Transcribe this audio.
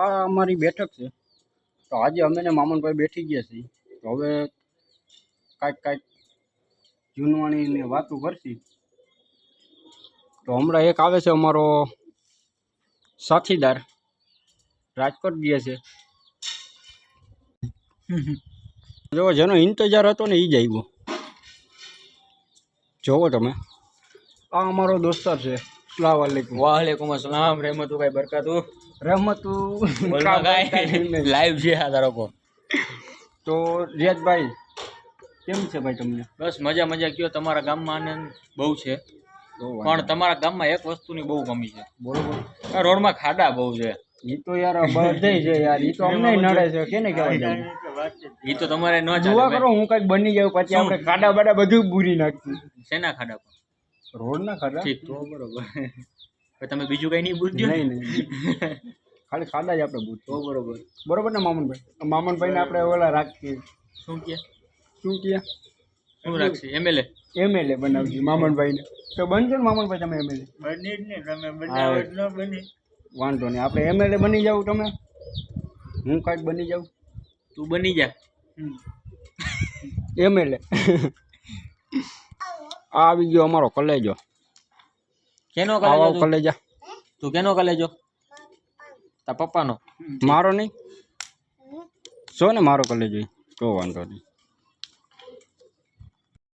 આ અમારી બેઠક છે. તો આજે અમે ને મામનભાઈ બેઠી ગયા છીએ. તો હવે કાંઈક જૂનવાણીને વાતો કરશી. તો હમણાં એક આવે છે અમારો સાથીદાર, રાજકોટ ગયા છે. જો જેનો ઇંતજાર હતો ને એ જ આવ્યો. જોવો તમે, આ અમારો દોસ્તાર છે. અસ્સલામ વાલેકુમ. વાલેકુમ અસલામ રહેમતુllahi બરકાતુહ. રહેમતુ લાઈવ છે આ તારો. તો રિયાઝભાઈ કેમ છે ભાઈ તમને? બસ મજા મજા કયો. તમારા ગામમાં આનંદ બહુ છે, પણ તમારા ગામમાં એક વસ્તુની બહુ કમી છે. બરોબર. આ રોડમાં ખાડા બહુ છે. ઈ તો યાર બધે છે યાર, ઈ તો અમને નડે છે. કેને કહેવાય જવું? એ તો તમારે ન જોવા ચાલે. કરો હું કઈક બની જાઉં પછી આપણે ખાડા બાડા બધું બુરી નાખીએ. શેના ખાડા પર? રોડ ના ખાડા. ઠીક, તો બરોબર. તમે બીજું કઈ નહીં બુજ્યો? નહીં ખાલી ખાડા જ આપણે બુજ. તો બરોબર. બરોબર ને મામનભાઈ? મામનભાઈ ને આપણે ઓલા રાખીએ. શું કે શું રાખશે? એમએલએ બનાવજી મામનભાઈ ને. તો બનજો ને મામનભાઈ તમે એમએલએ? બની જ ને, તમે બનાવો જ ન બની. વાંધો નહીં, આપણે એમએલએ બની જાવ. તમે હું કાંઈક બની જાઉં. તું બની જા એમએલએ. આ આવી ગયો અમારો કલેજો. કેનો આવો કલેજો? કલેજા. તું કેનો કલેજો? તાર પપ્પાનો? મારો નહીં. શું ને મારો કલેજો? તો વાંધો નહીં.